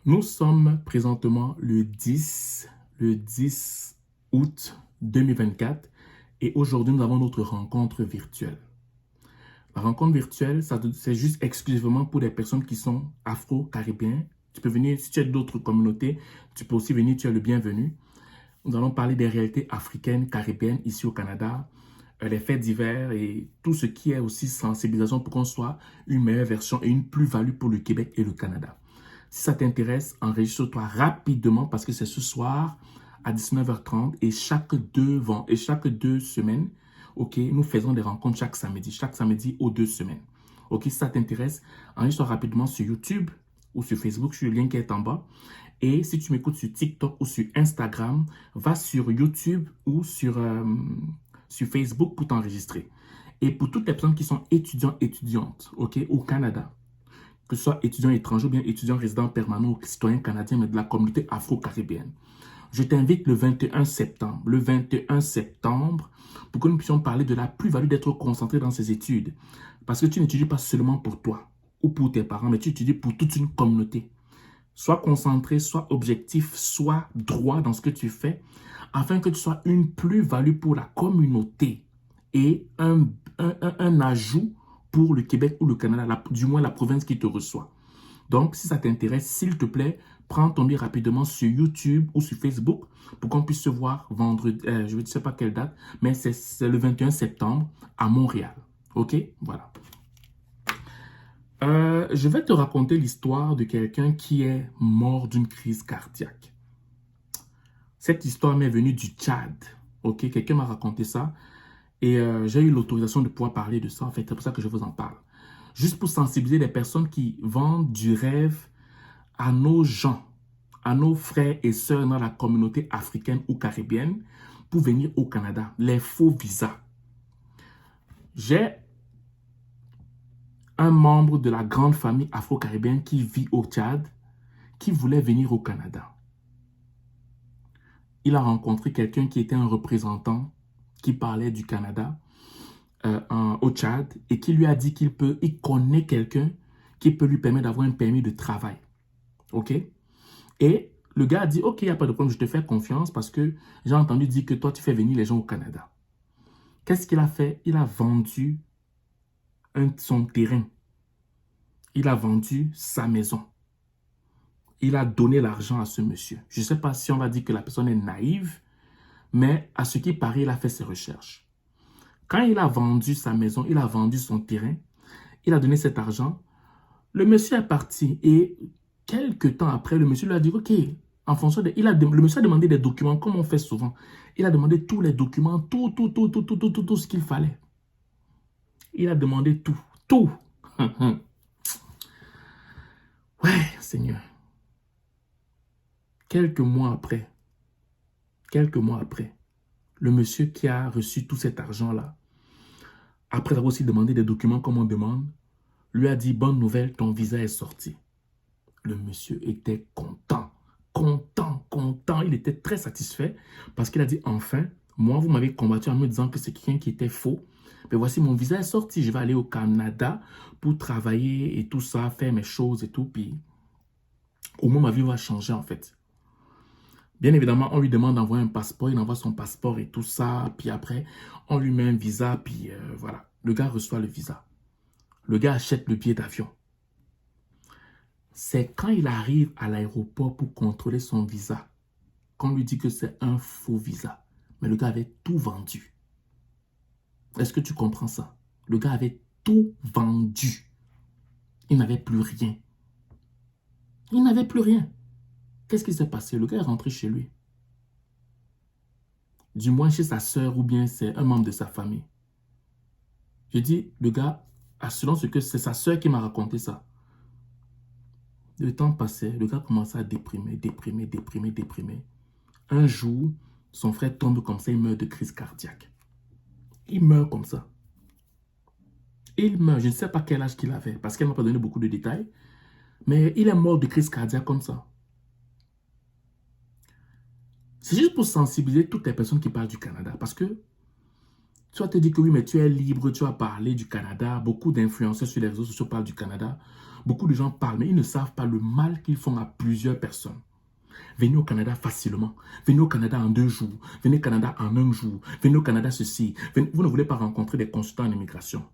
Nous sommes présentement le 10 août 2024 et aujourd'hui, nous avons notre rencontre virtuelle. La rencontre virtuelle, c'est juste exclusivement pour les personnes qui sont afro-caribéennes. Tu peux venir, si tu es d'autres communautés, tu peux aussi venir, tu es le bienvenu. Nous allons parler des réalités africaines, caribéennes ici au Canada, les faits divers et tout ce qui est aussi sensibilisation pour qu'on soit une meilleure version et une plus-value pour le Québec et le Canada. Si ça t'intéresse, enregistre-toi rapidement parce que c'est ce soir à 19h30 et chaque deux semaines, ok, nous faisons des rencontres chaque samedi aux 2 semaines. Ok, si ça t'intéresse, enregistre-toi rapidement sur YouTube ou sur Facebook, sur le lien qui est en bas. Et si tu m'écoutes sur TikTok ou sur Instagram, va sur YouTube ou sur Facebook pour t'enregistrer. Et pour toutes les personnes qui sont étudiantes, ok, au Canada, que ce soit étudiants étrangers ou bien étudiants résidents permanents ou citoyens canadiens, mais de la communauté afro-caribéenne. Je t'invite le 21 septembre, pour que nous puissions parler de la plus-value d'être concentré dans ces études. Parce que tu n'étudies pas seulement pour toi ou pour tes parents, mais tu étudies pour toute une communauté. Sois concentré, sois objectif, sois droit dans ce que tu fais, afin que tu sois une plus-value pour la communauté et un ajout pour le Québec ou le Canada, du moins la province qui te reçoit. Donc, si ça t'intéresse, s'il te plaît, prends ton billet rapidement sur YouTube ou sur Facebook pour qu'on puisse se voir vendredi, je ne sais pas quelle date, mais c'est le 21 septembre à Montréal. OK? Voilà. Je vais te raconter l'histoire de quelqu'un qui est mort d'une crise cardiaque. Cette histoire m'est venue du Tchad. OK? Quelqu'un m'a raconté ça. Et j'ai eu l'autorisation de pouvoir parler de ça. En fait, c'est pour ça que je vous en parle. Juste pour sensibiliser les personnes qui vendent du rêve à nos gens, à nos frères et sœurs dans la communauté africaine ou caribéenne pour venir au Canada. Les faux visas. J'ai un membre de la grande famille afro-caribéenne qui vit au Tchad, qui voulait venir au Canada. Il a rencontré quelqu'un qui était un représentant qui parlait du Canada au Tchad et qui lui a dit qu'il connaît quelqu'un qui peut lui permettre d'avoir un permis de travail. OK? Et le gars a dit, OK, il n'y a pas de problème, je te fais confiance parce que j'ai entendu dire que toi, tu fais venir les gens au Canada. Qu'est-ce qu'il a fait? Il a vendu son terrain. Il a vendu sa maison. Il a donné l'argent à ce monsieur. Je ne sais pas si on va dire que la personne est naïve, mais à ce qui paraît, il a fait ses recherches. Quand il a vendu sa maison, il a vendu son terrain, il a donné cet argent, le monsieur est parti et quelques temps après, le monsieur lui a dit, OK, en fonction de... le monsieur a demandé des documents, comme on fait souvent. Il a demandé tous les documents, tout ce qu'il fallait. Il a demandé tout, tout. Ouais, Seigneur. Quelques mois après, le monsieur qui a reçu tout cet argent-là, après avoir aussi demandé des documents comme on demande, lui a dit, bonne nouvelle, ton visa est sorti. Le monsieur était content. Il était très satisfait parce qu'il a dit, enfin, moi, vous m'avez combattu en me disant que c'est quelqu'un qui était faux. Mais voici, mon visa est sorti. Je vais aller au Canada pour travailler et tout ça, faire mes choses et tout. Puis, au moins, ma vie va changer, en fait. Bien évidemment, on lui demande d'envoyer un passeport. Il envoie son passeport et tout ça. Puis après, on lui met un visa. Puis voilà, le gars reçoit le visa. Le gars achète le billet d'avion. C'est quand il arrive à l'aéroport pour contrôler son visa qu'on lui dit que c'est un faux visa. Mais le gars avait tout vendu. Est-ce que tu comprends ça? Le gars avait tout vendu. Il n'avait plus rien. Il n'avait plus rien. Qu'est-ce qui s'est passé? Le gars est rentré chez lui. Du moins chez sa sœur ou bien c'est un membre de sa famille. Je dis, le gars, selon ce que c'est sa sœur qui m'a raconté ça. Le temps passait, le gars commençait à déprimer. Un jour, son frère tombe comme ça, il meurt de crise cardiaque. Il meurt comme ça. Il meurt, je ne sais pas quel âge qu'il avait, parce qu'elle ne m'a pas donné beaucoup de détails, mais il est mort de crise cardiaque comme ça. C'est juste pour sensibiliser toutes les personnes qui parlent du Canada, parce que tu vas te dire que oui, mais tu es libre, tu vas parler du Canada, beaucoup d'influenceurs sur les réseaux sociaux parlent du Canada. Beaucoup de gens parlent, mais ils ne savent pas le mal qu'ils font à plusieurs personnes. Venez au Canada facilement. Venez au Canada en 2 jours. Venez au Canada en 1 jour. Venez au Canada ceci. Vous ne voulez pas rencontrer des consultants en immigration.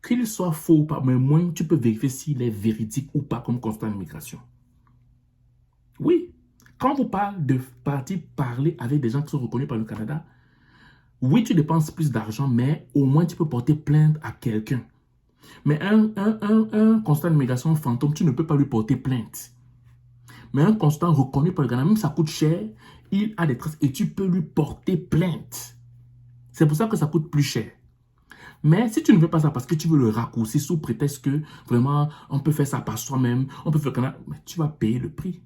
Qu'il soit faux ou pas, mais au moins tu peux vérifier s'il est véridique ou pas comme consultant en immigration. Oui. Quand vous parlez de partir parler avec des gens qui sont reconnus par le Canada, oui, tu dépenses plus d'argent, mais au moins tu peux porter plainte à quelqu'un. Mais un consultant d'immigration fantôme, tu ne peux pas lui porter plainte. Mais un consultant reconnu par le Canada, même ça coûte cher, il a des traces et tu peux lui porter plainte. C'est pour ça que ça coûte plus cher. Mais si tu ne veux pas ça parce que tu veux le raccourcir sous prétexte que vraiment on peut faire ça par soi-même, on peut faire le Canada, mais tu vas payer le prix.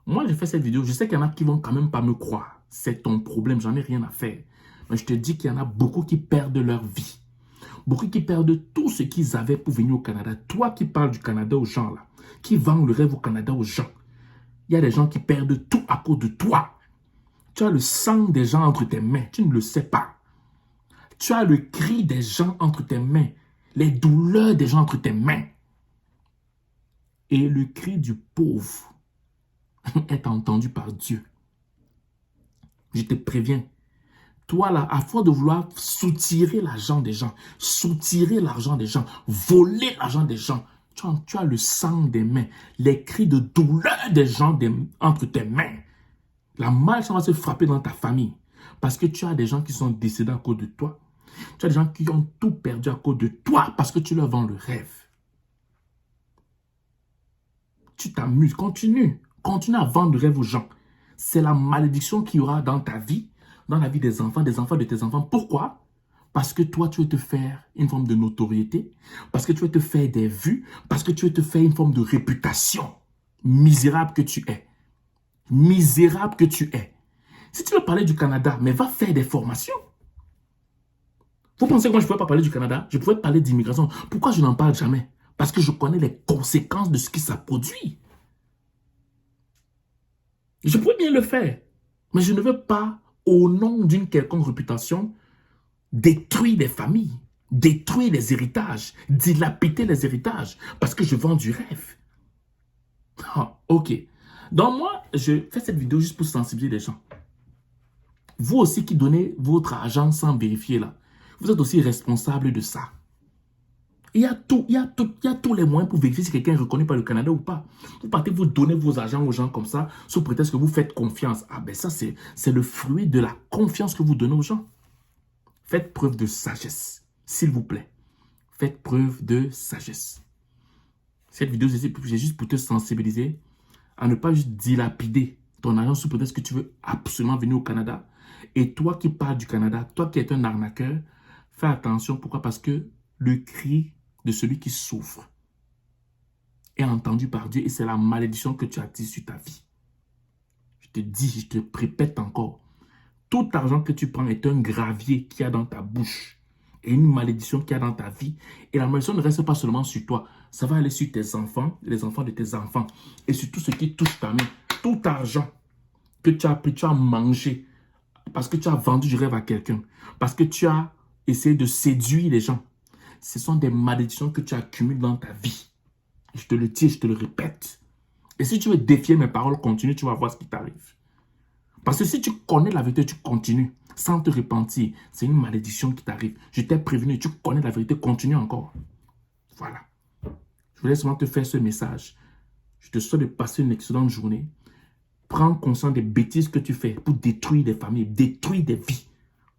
Moi, j'ai fait cette vidéo, je sais qu'il y en a qui vont quand même pas me croire. C'est ton problème, j'en ai rien à faire. Mais je te dis qu'il y en a beaucoup qui perdent leur vie. Beaucoup qui perdent tout ce qu'ils avaient pour venir au Canada. Toi qui parles du Canada aux gens là, qui vendent le rêve au Canada aux gens. Il y a des gens qui perdent tout à cause de toi. Tu as le sang des gens entre tes mains, tu ne le sais pas. Tu as le cri des gens entre tes mains, les douleurs des gens entre tes mains. Et le cri du pauvre est entendu par Dieu. Je te préviens. Toi là, à force de vouloir soutirer l'argent des gens, soutirer l'argent des gens, voler l'argent des gens, tu as le sang des mains, les cris de douleur des gens entre tes mains. La malchance va se frapper dans ta famille parce que tu as des gens qui sont décédés à cause de toi. Tu as des gens qui ont tout perdu à cause de toi parce que tu leur vends le rêve. Tu t'amuses, continue à vendre le rêve aux gens. C'est la malédiction qu'il y aura dans ta vie, dans la vie des enfants de tes enfants. Pourquoi? Parce que toi, tu veux te faire une forme de notoriété, parce que tu veux te faire des vues, parce que tu veux te faire une forme de réputation. Misérable que tu es. Misérable que tu es. Si tu veux parler du Canada, mais va faire des formations. Vous pensez que moi, je ne pouvais pas parler du Canada? Je pouvais parler d'immigration. Pourquoi je n'en parle jamais? Parce que je connais les conséquences de ce qui ça produit. Je pourrais bien le faire, mais je ne veux pas, au nom d'une quelconque réputation, détruire des familles, détruire les héritages, dilapider les héritages, parce que je vends du rêve. Ah, ok. Donc moi, je fais cette vidéo juste pour sensibiliser les gens. Vous aussi qui donnez votre argent sans vérifier là, vous êtes aussi responsable de ça. Il y a tous les moyens pour vérifier si quelqu'un est reconnu par le Canada ou pas. Vous partez, vous donnez vos argent aux gens comme ça, sous prétexte que vous faites confiance. Ah ben ça, c'est le fruit de la confiance que vous donnez aux gens. Faites preuve de sagesse, s'il vous plaît. Faites preuve de sagesse. Cette vidéo, c'est juste pour te sensibiliser à ne pas juste dilapider ton argent sous prétexte que tu veux absolument venir au Canada. Et toi qui parles du Canada, toi qui es un arnaqueur, fais attention. Pourquoi? Parce que le cri de celui qui souffre est entendu par Dieu et c'est la malédiction que tu attires sur ta vie. Je te dis, je te répète encore, tout argent que tu prends est un gravier qu'il y a dans ta bouche et une malédiction qu'il y a dans ta vie. Et la malédiction ne reste pas seulement sur toi, ça va aller sur tes enfants, les enfants de tes enfants et sur tout ce qui touche ta main. Tout argent que tu as pris, tu as mangé parce que tu as vendu du rêve à quelqu'un, parce que tu as essayé de séduire les gens. Ce sont des malédictions que tu accumules dans ta vie. Je te le dis, je te le répète. Et si tu veux défier mes paroles, continue, tu vas voir ce qui t'arrive. Parce que si tu connais la vérité, tu continues sans te repentir. C'est une malédiction qui t'arrive. Je t'ai prévenu, tu connais la vérité, continue encore. Voilà. Je voulais seulement te faire ce message. Je te souhaite de passer une excellente journée. Prends conscience des bêtises que tu fais pour détruire des familles, détruire des vies.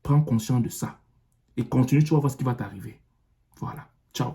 Prends conscience de ça. Et continue, tu vas voir ce qui va t'arriver. Voilà. Ciao.